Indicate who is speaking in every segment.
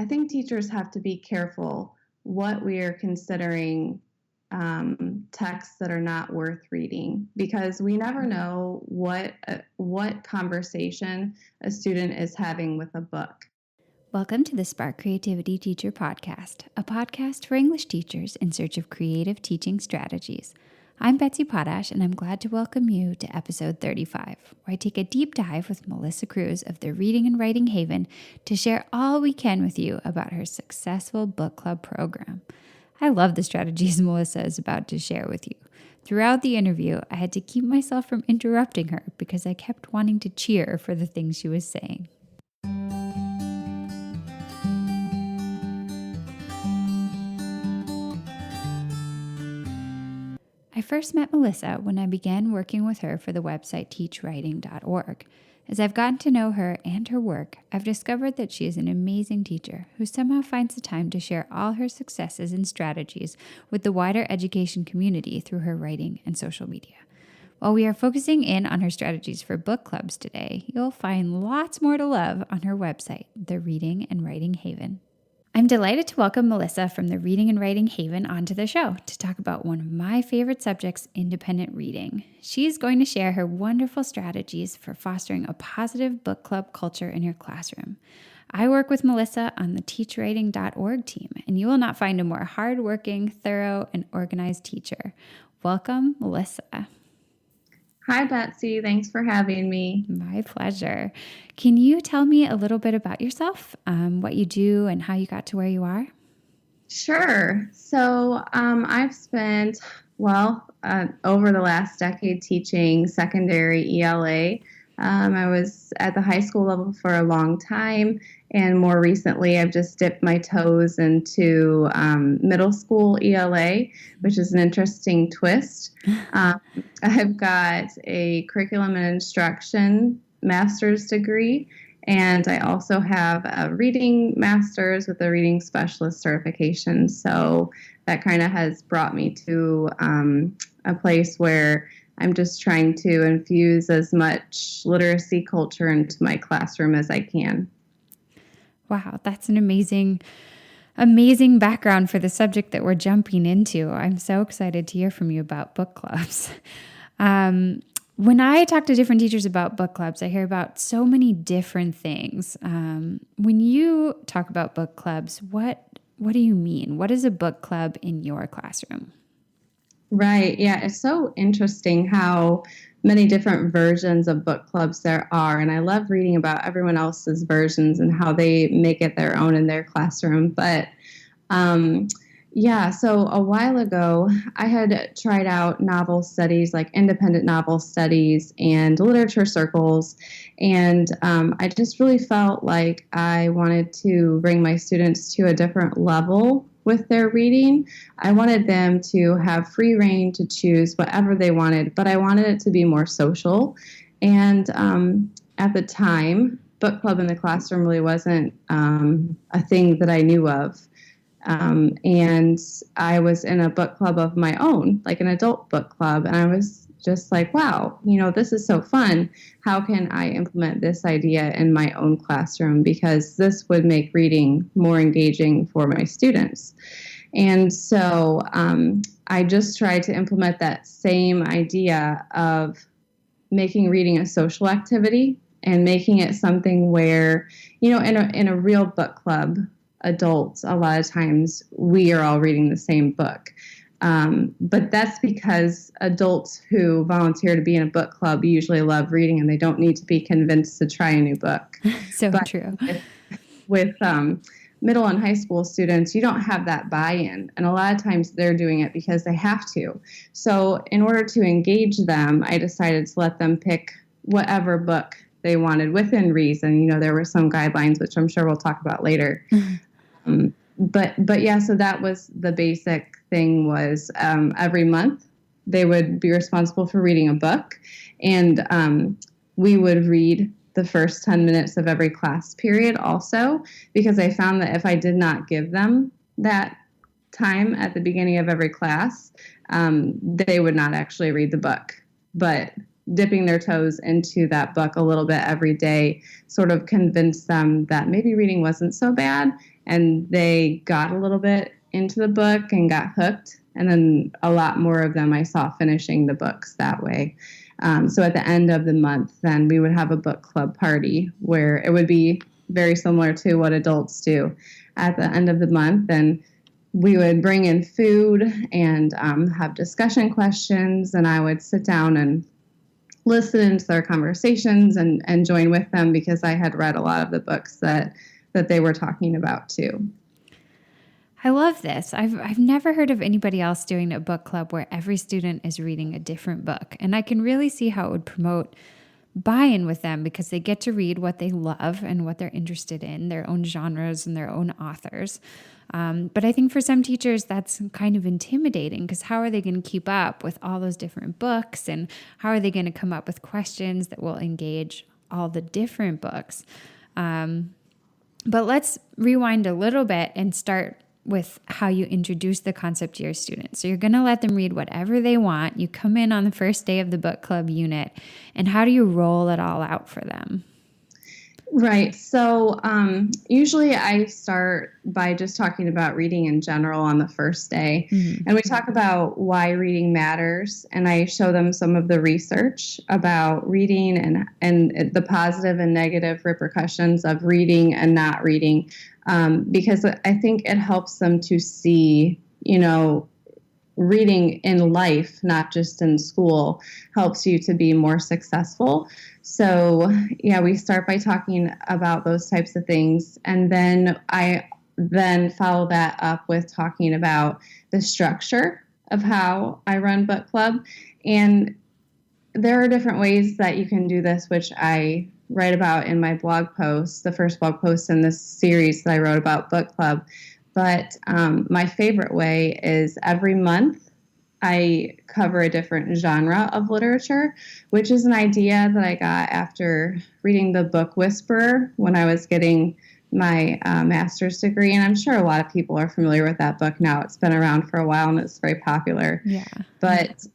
Speaker 1: I think teachers have to be careful what we are considering texts that are not worth reading, because we never know what conversation a student is having with a book.
Speaker 2: Welcome to the Spark Creativity Teacher Podcast, a podcast for English teachers in search of creative teaching strategies. I'm Betsy Potash, and I'm glad to welcome you to episode 35, where I take a deep dive with Melissa Cruz of the Reading and Writing Haven to share all we can with you about her successful book club program. I love the strategies Melissa is about to share with you. Throughout the interview, I had to keep myself from interrupting her because I kept wanting to cheer for the things she was saying. I first met Melissa when I began working with her for the website teachwriting.org. As I've gotten to know her and her work, I've discovered that she is an amazing teacher who somehow finds the time to share all her successes and strategies with the wider education community through her writing and social media. While we are focusing in on her strategies for book clubs today, you'll find lots more to love on her website, The Reading and Writing Haven. I'm delighted to welcome Melissa from the Reading and Writing Haven onto the show to talk about one of my favorite subjects, independent reading. She's going to share her wonderful strategies for fostering a positive book club culture in your classroom. I work with Melissa on the teachwriting.org team, and you will not find a more hardworking, thorough, and organized teacher. Welcome, Melissa.
Speaker 1: Hi, Betsy. Thanks for having me.
Speaker 2: My pleasure. Can you tell me a little bit about yourself, what you do, and how you got to where you are?
Speaker 1: Sure. So I've spent, over the last decade teaching secondary ELA. I was at the high school level for a long time, and more recently I've just dipped my toes into middle school ELA, which is an interesting twist. I've got a curriculum and instruction master's degree, and I also have a reading master's with a reading specialist certification. So that kind of has brought me to a place where I'm just trying to infuse as much literacy culture into my classroom as I can.
Speaker 2: Wow, that's an amazing background for the subject that we're jumping into. I'm so excited to hear from you about book clubs. When I talk to different teachers about book clubs, I hear about so many different things. When you talk about book clubs, what do you mean? What is a book club in your classroom?
Speaker 1: Right. Yeah. It's so interesting how many different versions of book clubs there are. And I love reading about everyone else's versions and how they make it their own in their classroom. But so a while ago, I had tried out novel studies, like independent novel studies and literature circles. And I just really felt like I wanted to bring my students to a different level with their reading. I wanted them to have free reign to choose whatever they wanted, but I wanted it to be more social. And at the time, book club in the classroom really wasn't a thing that I knew of. And I was in a book club of my own, like an adult book club, and I was just like, wow, this is so fun. How can I implement this idea in my own classroom? Because this would make reading more engaging for my students. And so I just tried to implement that same idea of making reading a social activity and making it something where, in a real book club, adults, a lot of times we are all reading the same book. But that's because adults who volunteer to be in a book club usually love reading and they don't need to be convinced to try a new book.
Speaker 2: True.
Speaker 1: With middle and high school students, you don't have that buy-in. And a lot of times they're doing it because they have to. So in order to engage them, I decided to let them pick whatever book they wanted within reason. There were some guidelines, which I'm sure we'll talk about later. But yeah, so that was the basic thing was every month they would be responsible for reading a book, and we would read the first 10 minutes of every class period also, because I found that if I did not give them that time at the beginning of every class, they would not actually read the book. But dipping their toes into that book a little bit every day sort of convinced them that maybe reading wasn't so bad. And they got a little bit into the book and got hooked. And then a lot more of them I saw finishing the books that way. So at the end of the month, then we would have a book club party where it would be very similar to what adults do at the end of the month. And we would bring in food and have discussion questions. And I would sit down and listen to their conversations and join with them because I had read a lot of the books that they were talking about too.
Speaker 2: I love this. I've never heard of anybody else doing a book club where every student is reading a different book. And I can really see how it would promote buy-in with them because they get to read what they love and what they're interested in, their own genres and their own authors. But I think for some teachers, that's kind of intimidating because how are they going to keep up with all those different books? And how are they going to come up with questions that will engage all the different books? But let's rewind a little bit and start with how you introduce the concept to your students. So you're going to let them read whatever they want. You come in on the first day of the book club unit, and how do you roll it all out for them?
Speaker 1: Right. So usually I start by just talking about reading in general on the first day. Mm-hmm. And we talk about why reading matters. And I show them some of the research about reading and the positive and negative repercussions of reading and not reading. Because I think it helps them to see, reading in life, not just in school, helps you to be more successful. So, we start by talking about those types of things. And then I follow that up with talking about the structure of how I run book club. And there are different ways that you can do this, which I write about in my blog post, the first blog post in this series that I wrote about book club. But my favorite way is every month I cover a different genre of literature, which is an idea that I got after reading the book Whisperer when I was getting my master's degree. And I'm sure a lot of people are familiar with that book now. It's been around for a while and it's very popular.
Speaker 2: Yeah.
Speaker 1: But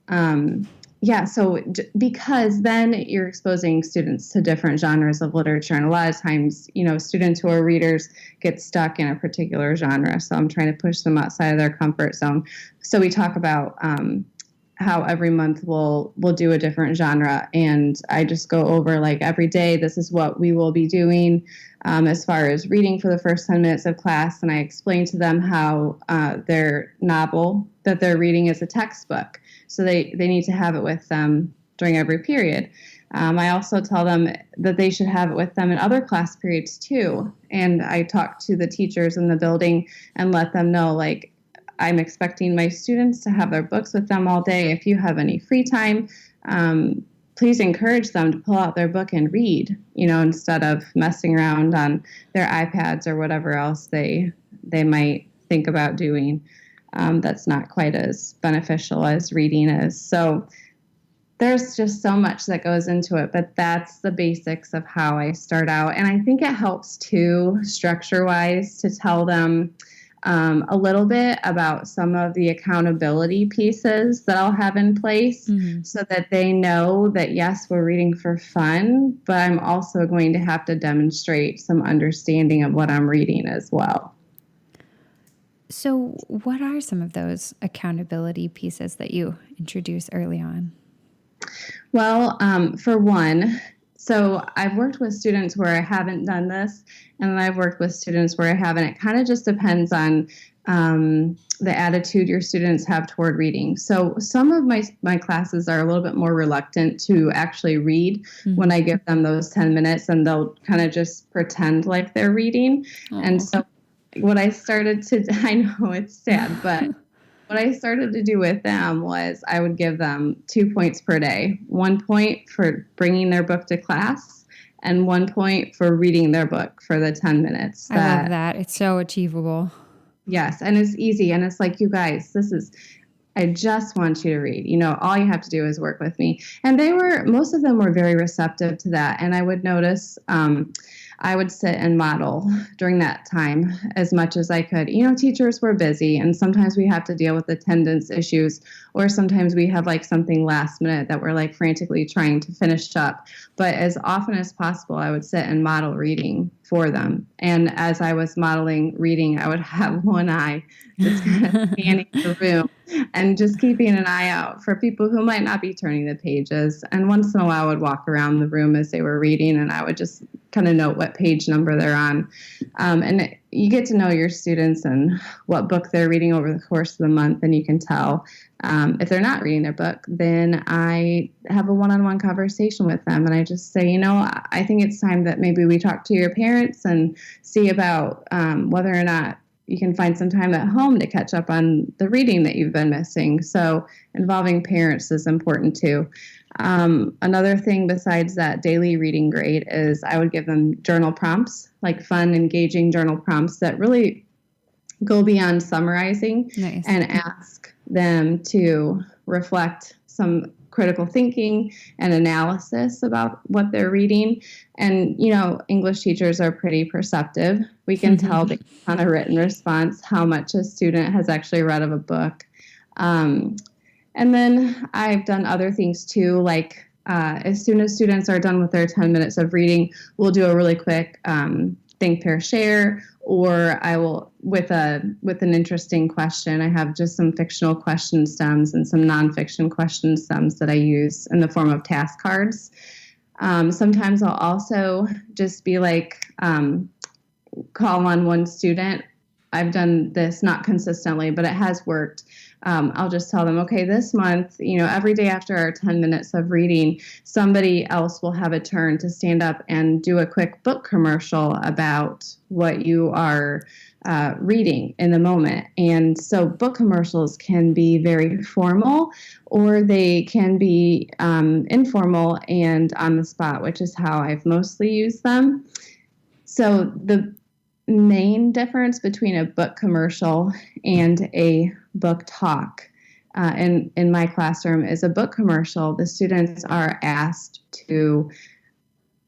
Speaker 1: so because then you're exposing students to different genres of literature. And a lot of times, students who are readers get stuck in a particular genre. So I'm trying to push them outside of their comfort zone. So we talk about how every month we'll do a different genre. And I just go over like every day, this is what we will be doing as far as reading for the first 10 minutes of class. And I explain to them how their novel that they're reading is a textbook. So they need to have it with them during every period. I also tell them that they should have it with them in other class periods too. And I talk to the teachers in the building and let them know, like, I'm expecting my students to have their books with them all day. If you have any free time, please encourage them to pull out their book and read, instead of messing around on their iPads or whatever else they might think about doing. That's not quite as beneficial as reading is. So there's just so much that goes into it, but that's the basics of how I start out. And I think it helps too, structure-wise, to tell them a little bit about some of the accountability pieces that I'll have in place so that they know that, yes, we're reading for fun, but I'm also going to have to demonstrate some understanding of what I'm reading as well.
Speaker 2: So what are some of those accountability pieces that you introduce early on?
Speaker 1: Well, for one, so I've worked with students where I haven't done this, and I've worked with students where I haven't. It kind of just depends on the attitude your students have toward reading. So some of my classes are a little bit more reluctant to actually read when I give them those 10 minutes, and they'll kind of just pretend like they're reading. Aww. And so what I started to, I know it's sad, but what I started to do with them was I would give them 2 points per day. 1 point for bringing their book to class and 1 point for reading their book for the 10 minutes.
Speaker 2: I love that. It's so achievable.
Speaker 1: Yes. And it's easy. And it's like, you guys, I just want you to read. All you have to do is work with me. And most of them were very receptive to that. And I would notice I would sit and model during that time as much as I could. Teachers were busy, and sometimes we have to deal with attendance issues, or sometimes we have like something last minute that we're like frantically trying to finish up. But as often as possible, I would sit and model reading for them. And as I was modeling reading, I would have one eye just kind of scanning the room and just keeping an eye out for people who might not be turning the pages. And once in a while, I would walk around the room as they were reading, and I would just kind of note what page number they're on. And you get to know your students and what book they're reading over the course of the month, and you can tell. If they're not reading their book, then I have a one-on-one conversation with them, and I just say, I think it's time that maybe we talk to your parents and see about whether or not you can find some time at home to catch up on the reading that you've been missing. So involving parents is important too. Another thing besides that daily reading grade is I would give them journal prompts, like fun, engaging journal prompts that really go beyond summarizing.
Speaker 2: Nice.
Speaker 1: And ask them to reflect some critical thinking and analysis about what they're reading. And, English teachers are pretty perceptive. We can tell based on a written response how much a student has actually read of a book. And then I've done other things too, like as soon as students are done with their 10 minutes of reading, we'll do a really quick think, pair, share, or I will, with an interesting question, I have just some fictional question stems and some nonfiction question stems that I use in the form of task cards. Sometimes I'll also just be like, call on one student. I've done this not consistently, but it has worked. I'll just tell them, okay, this month, every day after our 10 minutes of reading, somebody else will have a turn to stand up and do a quick book commercial about what you are reading in the moment. And so book commercials can be very formal, or they can be informal and on the spot, which is how I've mostly used them. So the main difference between a book commercial and a book talk in my classroom is a book commercial. The students are asked to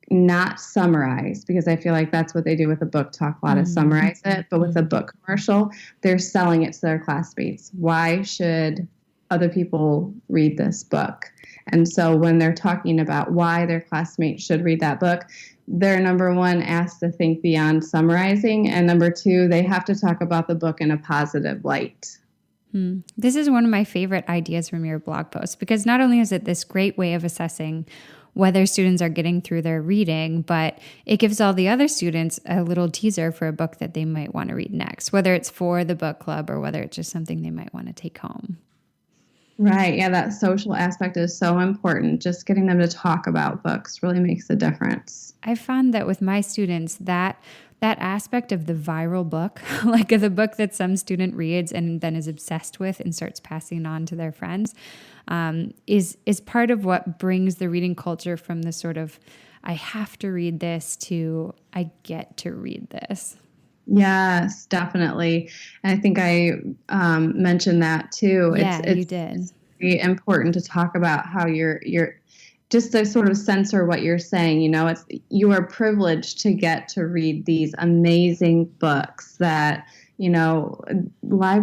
Speaker 1: not summarize, because I feel like that's what they do with a book talk, a lot of summarize it. But with a book commercial, they're selling it to their classmates. Why should other people read this book? And so when they're talking about why their classmates should read that book, they're, number one, asked to think beyond summarizing. And number two, they have to talk about the book in a positive light.
Speaker 2: This is one of my favorite ideas from your blog post, because not only is it this great way of assessing whether students are getting through their reading, but it gives all the other students a little teaser for a book that they might want to read next, whether it's for the book club or whether it's just something they might want to take home.
Speaker 1: Right. Yeah, that social aspect is so important. Just getting them to talk about books really makes a difference.
Speaker 2: I found that with my students, that aspect of the viral book, like the book that some student reads and then is obsessed with and starts passing on to their friends, is part of what brings the reading culture from the sort of, I have to read this, to I get to read this.
Speaker 1: Yes, definitely. And I think I mentioned that too.
Speaker 2: Yeah,
Speaker 1: it's
Speaker 2: you did.
Speaker 1: It's very important to talk about how you're just to sort of censor what you're saying. You are privileged to get to read these amazing books that,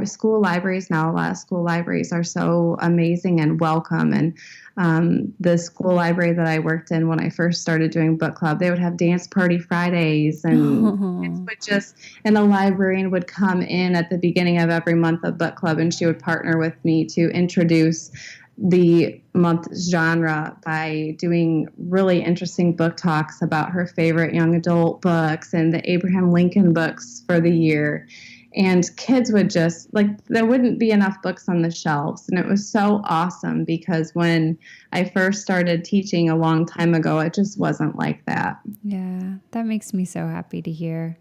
Speaker 1: school libraries now, a lot of school libraries are so amazing and welcome. And the school library that I worked in when I first started doing book club, they would have dance party Fridays, and kids would just, and the librarian would come in at the beginning of every month of book club, and she would partner with me to introduce the month's genre by doing really interesting book talks about her favorite young adult books and the Abraham Lincoln books for the year. And kids would just, there wouldn't be enough books on the shelves. And it was so awesome, because when I first started teaching a long time ago, it just wasn't like that.
Speaker 2: Yeah, that makes me so happy to hear.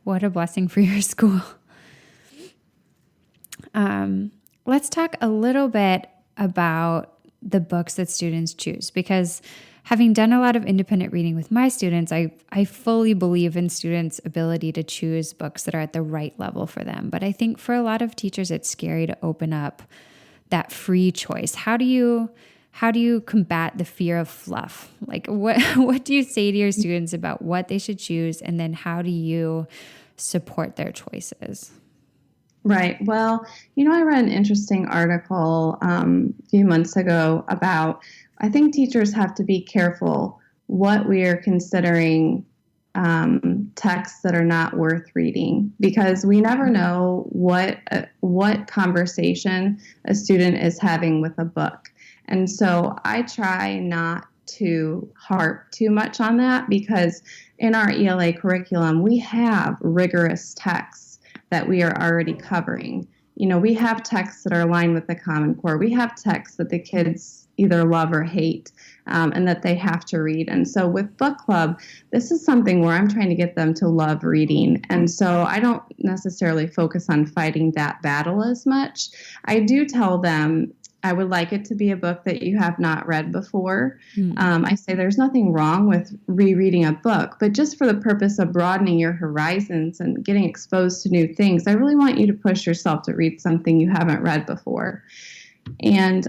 Speaker 2: What a blessing for your school. Let's talk a little bit about the books that students choose, because having done a lot of independent reading with my students, I fully believe in students' ability to choose books that are at the right level for them. But I think for a lot of teachers, it's scary to open up that free choice. How do you how do you combat the fear of fluff? Like what do you say to your students about what they should choose, and then how do you support their choices?
Speaker 1: Right. Well, I read an interesting article a few months ago about I think teachers have to be careful what we are considering texts that are not worth reading, because we never know what conversation a student is having with a book. And so I try not to harp too much on that, because in our ELA curriculum, we have rigorous texts that we are already covering. We have texts that are aligned with the Common Core. We have texts that the kids either love or hate, and that they have to read. And so with book club, this is something where I'm trying to get them to love reading. And so I don't necessarily focus on fighting that battle as much. I do tell them I would like it to be a book that you have not read before. I say there's nothing wrong with rereading a book, but just for the purpose of broadening your horizons and getting exposed to new things, I really want you to push yourself to read something you haven't read before. And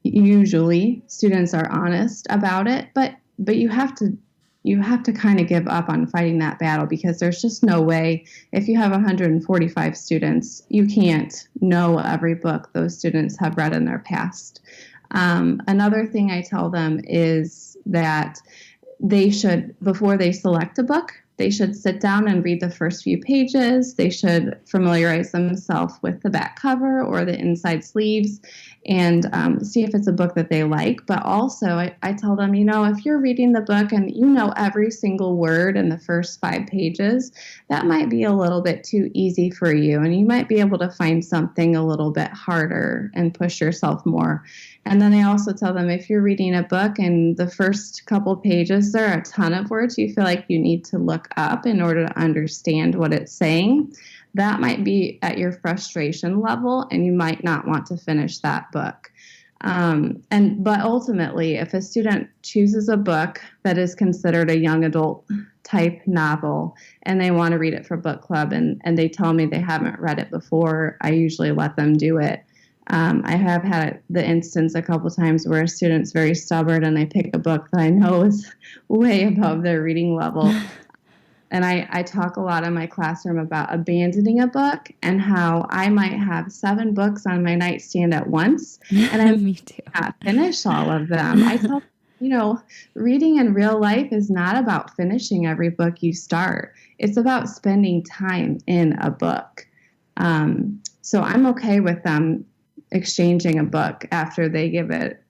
Speaker 1: usually students are honest about it, but you have to kind of give up on fighting that battle, because there's just no way. If you have 145 students, you can't know every book those students have read in their past. Another thing I tell them is that they should, before they select a book, they should sit down and read the first few pages. They should familiarize themselves with the back cover or the inside sleeves, and see if it's a book that they like. But also, I tell them, if you're reading the book and you know every single word in the first 5 pages, that might be a little bit too easy for you, and you might be able to find something a little bit harder and push yourself more. And then I also tell them, if you're reading a book and the first couple pages, there are a ton of words you feel like you need to look up in order to understand what it's saying, that might be at your frustration level, and you might not want to finish that book. But ultimately, if a student chooses a book that is considered a young adult type novel and they want to read it for book club, and they tell me they haven't read it before, I usually let them do it. I have had the instance a couple times where a student's very stubborn and they pick a book that I know is way above their reading level. And I talk a lot in my classroom about abandoning a book and how I might have 7 books on my nightstand at once, and I
Speaker 2: Me too.
Speaker 1: not finish all of them. I tell reading in real life is not about finishing every book you start. It's about spending time in a book. So I'm okay with them exchanging a book after they give it,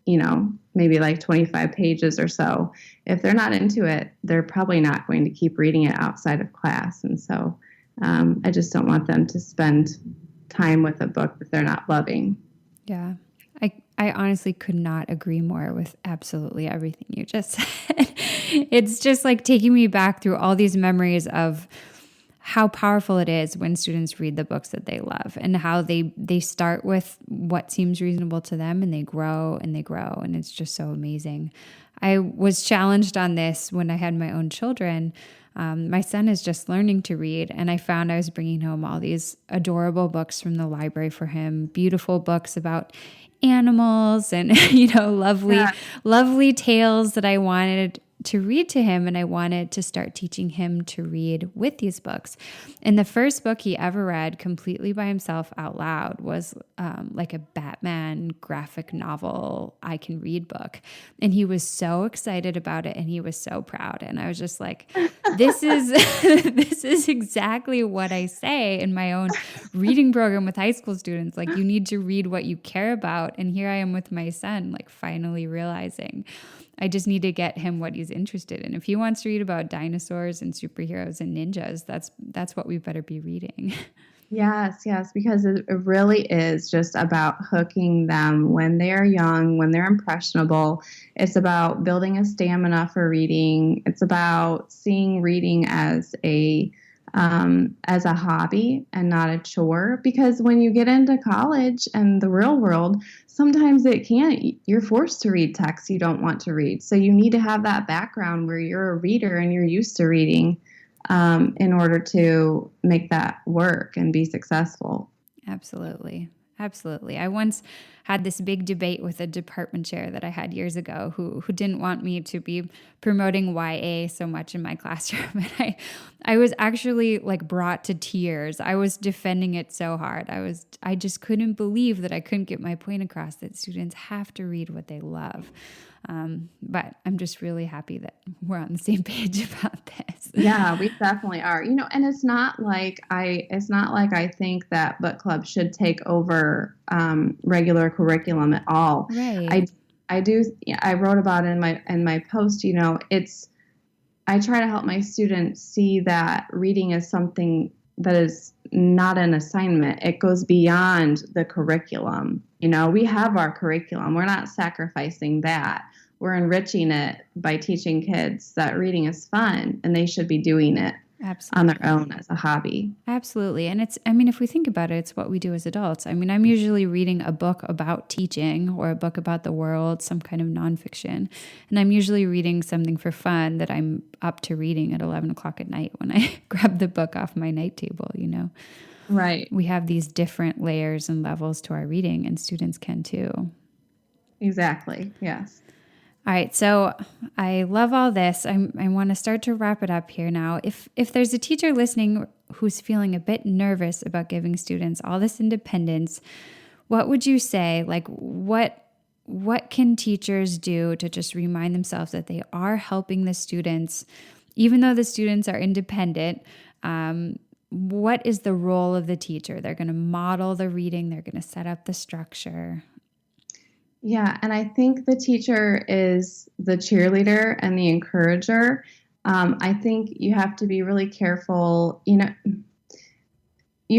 Speaker 1: maybe like 25 pages or so. If they're not into it, they're probably not going to keep reading it outside of class. And so I just don't want them to spend time with a book that they're not loving.
Speaker 2: Yeah. I honestly could not agree more with absolutely everything you just said. It's just like taking me back through all these memories of how powerful it is when students read the books that they love, and how they start with what seems reasonable to them, and they grow and they grow. And it's just so amazing. I was challenged on this when I had my own children. My son is just learning to read, and I found I was bringing home all these adorable books from the library for him, beautiful books about animals and, lovely tales that I wanted to read to him, and I wanted to start teaching him to read with these books. And the first book he ever read completely by himself out loud was like a Batman graphic novel I can read book. And he was so excited about it, and he was so proud. And I was just like, this is this is exactly what I say in my own reading program with high school students. Like, you need to read what you care about. And here I am with my son, like finally realizing I just need to get him what he's interested in. If he wants to read about dinosaurs and superheroes and ninjas, that's what we better be reading.
Speaker 1: Yes, because it really is just about hooking them when they're young, when they're impressionable. It's about building a stamina for reading. It's about seeing reading as a hobby and not a chore. Because when you get into college and the real world, sometimes you're forced to read texts you don't want to read. So you need to have that background where you're a reader and you're used to reading, in order to make that work and be successful.
Speaker 2: Absolutely. Absolutely. I once had this big debate with a department chair that I had years ago who didn't want me to be promoting YA so much in my classroom. And I was actually like brought to tears. I was defending it so hard. I just couldn't believe that I couldn't get my point across that students have to read what they love. But I'm just really happy that we're on the same page about this.
Speaker 1: Yeah, we definitely are. And it's not like I think that book club should take over regular curriculum at all.
Speaker 2: Right.
Speaker 1: I do. Yeah, I wrote about it in my post. I try to help my students see that reading is something that is not an assignment. It goes beyond the curriculum. We have our curriculum. We're not sacrificing that. We're enriching it by teaching kids that reading is fun and they should be doing it on their own as a hobby.
Speaker 2: Absolutely. And if we think about it, it's what we do as adults. I'm usually reading a book about teaching or a book about the world, some kind of nonfiction. And I'm usually reading something for fun that I'm up to reading at 11 o'clock at night when I grab the book off my night table,
Speaker 1: Right.
Speaker 2: We have these different layers and levels to our reading, and students can too.
Speaker 1: Exactly. Yes.
Speaker 2: All right, so I love all this. I want to start to wrap it up here now. If there's a teacher listening who's feeling a bit nervous about giving students all this independence, what would you say? Like, what can teachers do to just remind themselves that they are helping the students, even though the students are independent? What is the role of the teacher? They're going to model the reading. They're going to set up the structure.
Speaker 1: Yeah, and I think the teacher is the cheerleader and the encourager. I think you have to be really careful. You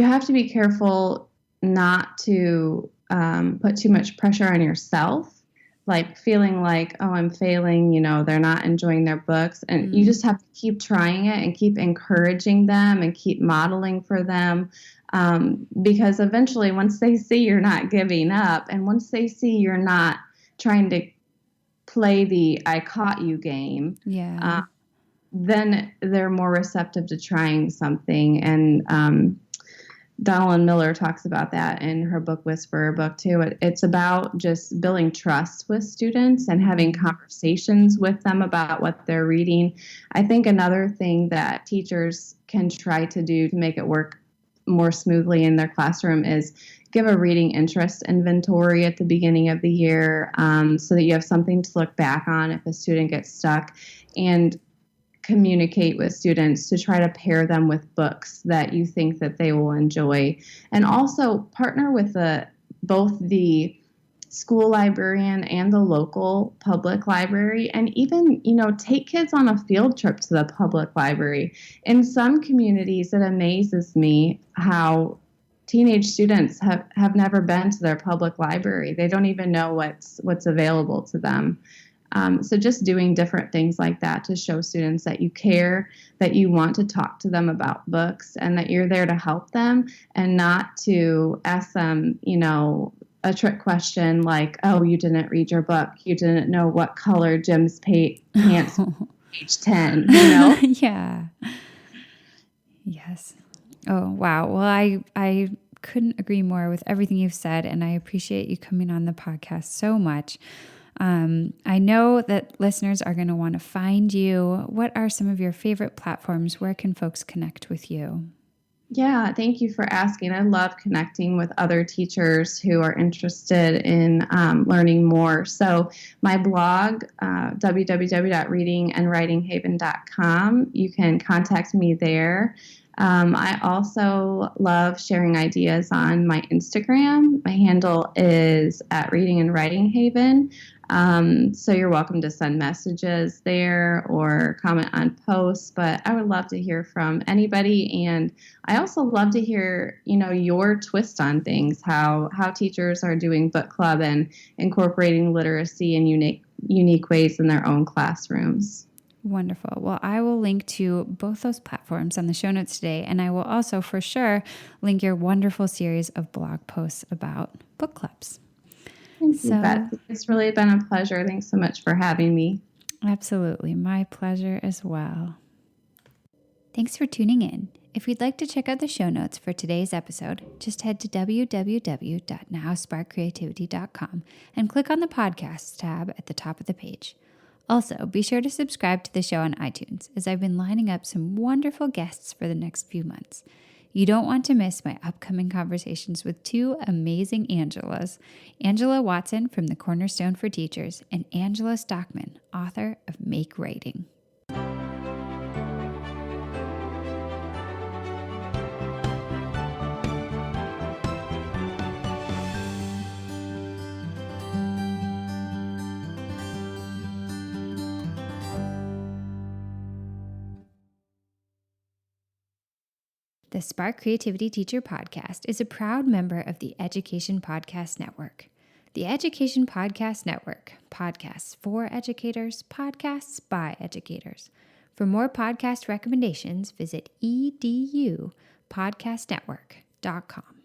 Speaker 1: have to be careful not to put too much pressure on yourself, like feeling like, oh, I'm failing, they're not enjoying their books. And you just have to keep trying it and keep encouraging them and keep modeling for them. Because eventually once they see you're not giving up and once they see you're not trying to play the I caught you game, then they're more receptive to trying something. And Donald Miller talks about that in her book Whisperer book too. It's about just building trust with students and having conversations with them about what they're reading. I think another thing that teachers can try to do to make it work more smoothly in their classroom is give a reading interest inventory at the beginning of the year, so that you have something to look back on if a student gets stuck, and communicate with students to try to pair them with books that you think that they will enjoy, and also partner with both the school librarian and the local public library, and even take kids on a field trip to the public library. In some communities, it amazes me how teenage students have never been to their public library. They don't even know what's available to them. So just doing different things like that to show students that you care, that you want to talk to them about books, and that you're there to help them and not to ask them, a trick question like, oh, you didn't read your book. You didn't know what color Jim's pants page 10,
Speaker 2: Yeah. Yes. Oh, wow. Well, I couldn't agree more with everything you've said, and I appreciate you coming on the podcast so much. I know that listeners are going to want to find you. What are some of your favorite platforms? Where can folks connect with you?
Speaker 1: Yeah, thank you for asking. I love connecting with other teachers who are interested in learning more. So my blog, www.readingandwritinghaven.com, you can contact me there. I also love sharing ideas on my Instagram. My handle is at Reading and Writing Haven. So you're welcome to send messages there or comment on posts, but I would love to hear from anybody. And I also love to hear, your twist on things, how teachers are doing book club and incorporating literacy in unique ways in their own classrooms.
Speaker 2: Wonderful. Well, I will link to both those platforms on the show notes today, and I will also for sure link your wonderful series of blog posts about book clubs.
Speaker 1: Thank you, Betsy. It's really been a pleasure. Thanks so much for having me.
Speaker 2: Absolutely. My pleasure as well. Thanks for tuning in. If you'd like to check out the show notes for today's episode, just head to www.nowsparkcreativity.com and click on the podcasts tab at the top of the page. Also, be sure to subscribe to the show on iTunes, as I've been lining up some wonderful guests for the next few months. You don't want to miss my upcoming conversations with two amazing Angelas, Angela Watson from the Cornerstone for Teachers and Angela Stockman, author of Make Writing. The Spark Creativity Teacher Podcast is a proud member of the Education Podcast Network. The Education Podcast Network, podcasts for educators, podcasts by educators. For more podcast recommendations, visit edupodcastnetwork.com.